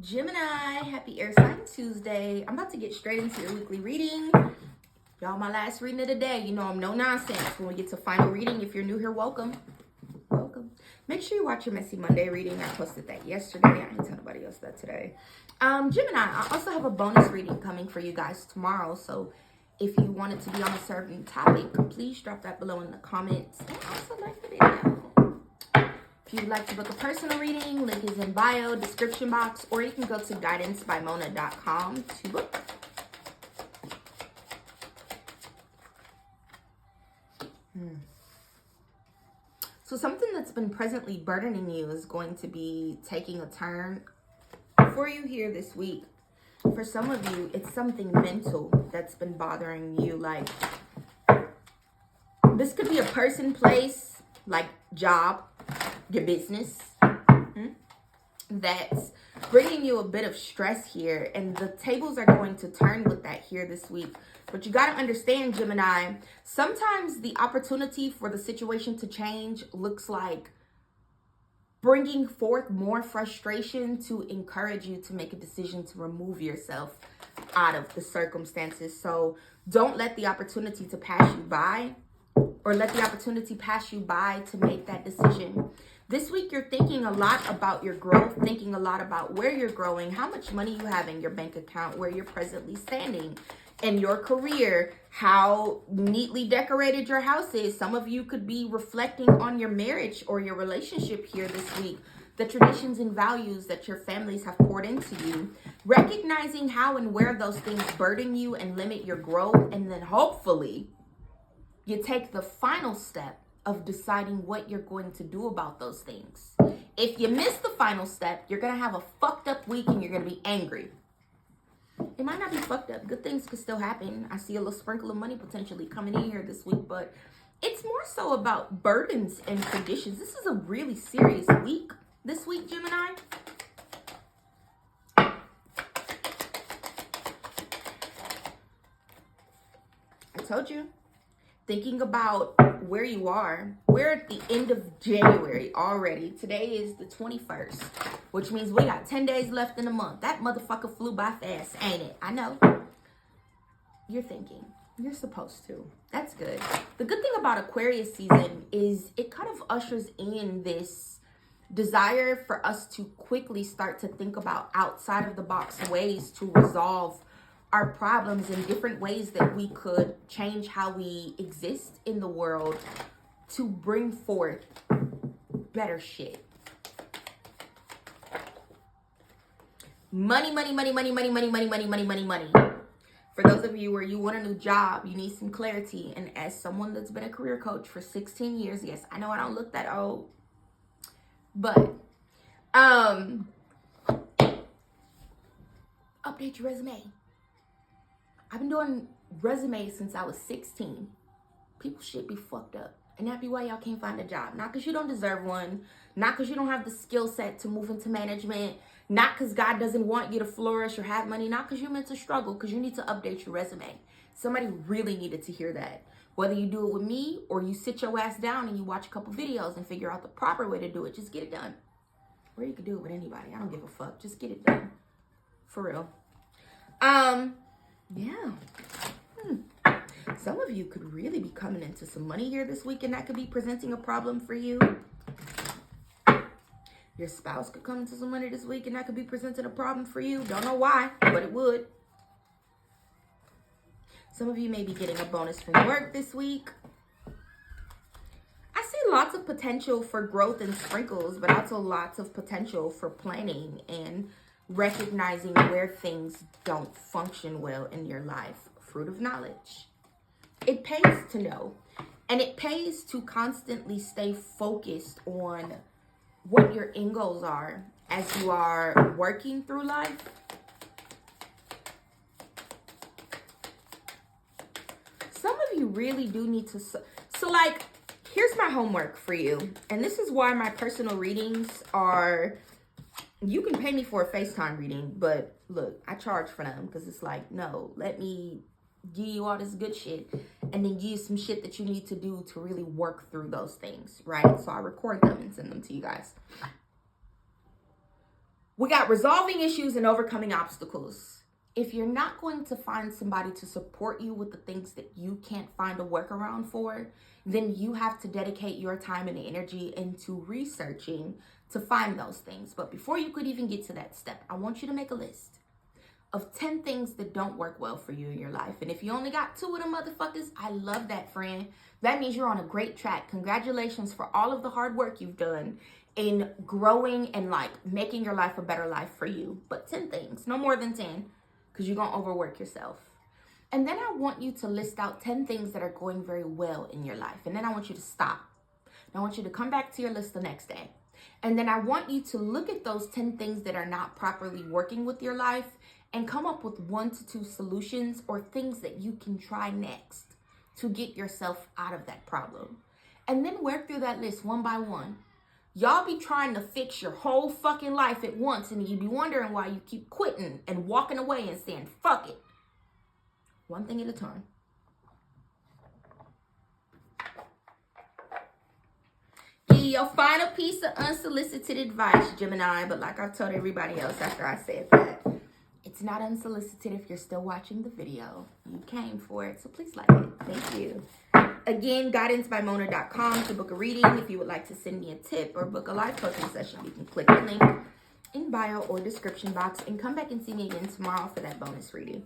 Gemini, happy Air Sign Tuesday. I'm about to get straight into your weekly reading. Y'all, my last reading of the day. You know I'm no nonsense. When we get to final reading, if you're new here, welcome. Welcome. Make sure you watch your Messy Monday reading. I posted that yesterday. I didn't tell nobody else that today. Gemini, I also have a bonus reading coming for you guys tomorrow. So if you want it to be on a certain topic, please drop that below in the comments. And also like the video. If you'd like to book a personal reading, link is in bio, description box, or you can go to guidancebymona.com to book. So something that's been presently burdening you is going to be taking a turn for you here this week. For some of you, it's something mental that's been bothering you. Like, this could be a person, place, like job, your business, that's bringing you a bit of stress here, and the tables are going to turn with that here this week. But you got to understand, Gemini, sometimes the opportunity for the situation to change looks like bringing forth more frustration to encourage you to make a decision to remove yourself out of the circumstances. So don't let the opportunity to pass you by, or let the opportunity pass you by to make that decision. This week, you're thinking a lot about your growth, thinking a lot about where you're growing, how much money you have in your bank account, where you're presently standing in your career, how neatly decorated your house is. Some of you could be reflecting on your marriage or your relationship here this week, the traditions and values that your families have poured into you, recognizing how and where those things burden you and limit your growth, and then hopefully you take the final step of deciding what you're going to do about those things. If you miss the final step, you're going to have a fucked up week and you're going to be angry. It might not be fucked up. Good things could still happen. I see a little sprinkle of money potentially coming in here this week, but it's more so about burdens and conditions. This is a really serious week this week, Gemini. I told you. Thinking about where you are. We're at the end of January already. Today is the 21st, which means we got 10 days left in the month. That motherfucker flew by fast, ain't it? I know. You're thinking. You're supposed to. That's good. The good thing about Aquarius season is it kind of ushers in this desire for us to quickly start to think about outside of the box ways to resolve our problems in different ways that we could change how we exist in the world to bring forth better shit. Money, money, money, money, money, money, money, money, money, money, money. For those of you where you want a new job, you need some clarity. And as someone that's been a career coach for 16 years, yes, I know I don't look that old, but update your resume. I've been doing resumes since I was 16. People should be fucked up. And that be why y'all can't find a job. Not because you don't deserve one. Not because you don't have the skill set to move into management. Not because God doesn't want you to flourish or have money. Not because you're meant to struggle. Because you need to update your resume. Somebody really needed to hear that. Whether you do it with me or you sit your ass down and you watch a couple videos and figure out the proper way to do it. Just get it done. Or you can do it with anybody. I don't give a fuck. Just get it done. For real. Yeah. Some of you could really be coming into some money here this week, and that could be presenting a problem for you. Your spouse could come into some money this week, and that could be presenting a problem for you. Don't know why, but it would. Some of you may be getting a bonus from work this week. I see lots of potential for growth and sprinkles, but also lots of potential for planning and recognizing where things don't function well in your life. Fruit of knowledge. It pays to know, and it pays to constantly stay focused on what your end goals are as you are working through life. Some of you really do need to, so like, here's my homework for you, and this is why my personal readings are, you can pay me for a FaceTime reading, but look, I charge for them because it's like, no, let me give you all this good shit and then give you some shit that you need to do to really work through those things, right? So I record them and send them to you guys. We got resolving issues and overcoming obstacles. If you're not going to find somebody to support you with the things that you can't find a workaround for, then you have to dedicate your time and energy into researching to find those things. But before you could even get to that step, I want you to make a list of 10 things that don't work well for you in your life. And if you only got 2 of them motherfuckers, I love that, friend. That means you're on a great track. Congratulations for all of the hard work you've done in growing and like making your life a better life for you. But 10 things, no more than 10, because you're going to overwork yourself. And then I want you to list out 10 things that are going very well in your life. And then I want you to stop. And I want you to come back to your list the next day. And then I want you to look at those 10 things that are not properly working with your life and come up with 1 to 2 solutions or things that you can try next to get yourself out of that problem. And then work through that list one by one. Y'all be trying to fix your whole fucking life at once, and you be wondering why you keep quitting and walking away and saying, fuck it. One thing at a time. Give your final piece of unsolicited advice, Gemini. But like I've told everybody else after I said that, it's not unsolicited if you're still watching the video. You came for it, so please like it. Thank you. Again, guidancebymona.com to book a reading. If you would like to send me a tip or book a live coaching session, you can click the link in bio or description box and come back and see me again tomorrow for that bonus reading.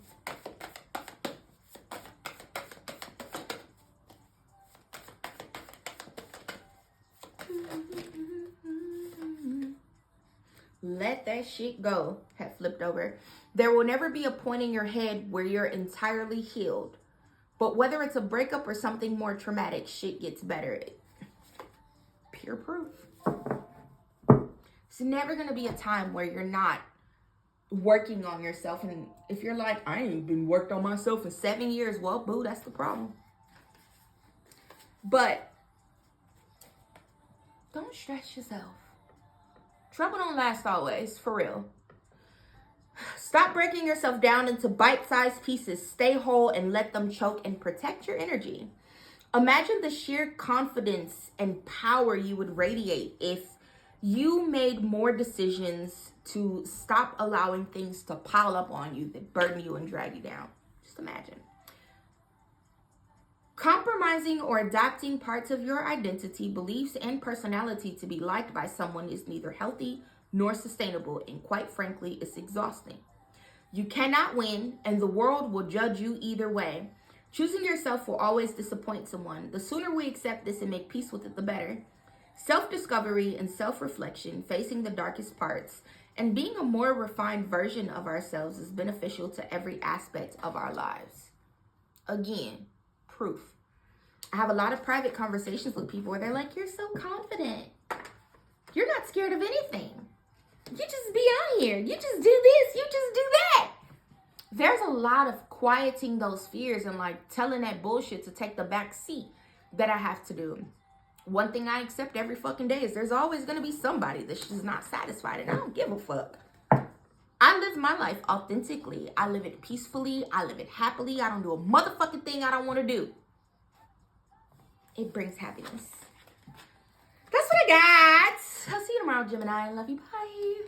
Let that shit go. Had flipped over. There will never be a point in your head where you're entirely healed. But whether it's a breakup or something more traumatic, shit gets better. Pure proof. It's never going to be a time where you're not working on yourself. And if you're like, I ain't been worked on myself in 7 years, well, boo, that's the problem. But don't stress yourself. Trouble don't last always, for real. Stop breaking yourself down into bite-sized pieces. Stay whole and let them choke and protect your energy. Imagine the sheer confidence and power you would radiate if you made more decisions to stop allowing things to pile up on you that burden you and drag you down. Just imagine. Compromising or adapting parts of your identity, beliefs, and personality to be liked by someone is neither healthy nor sustainable, and quite frankly, it's exhausting. You cannot win, and the world will judge you either way. Choosing yourself will always disappoint someone. The sooner we accept this and make peace with it, the better. Self-discovery and self-reflection, facing the darkest parts, and being a more refined version of ourselves is beneficial to every aspect of our lives. Again, proof. I have a lot of private conversations with people where they're like, you're so confident. You're not scared of anything. You just be out here. You just do this. You just do that. There's a lot of quieting those fears and like telling that bullshit to take the back seat that I have to do. One thing I accept every fucking day is there's always going to be somebody that's just not satisfied, and I don't give a fuck. I live my life authentically. I live it peacefully. I live it happily. I don't do a motherfucking thing I don't want to do. It brings happiness. That's what I got. I'll see you tomorrow, Gemini. I love you. Bye.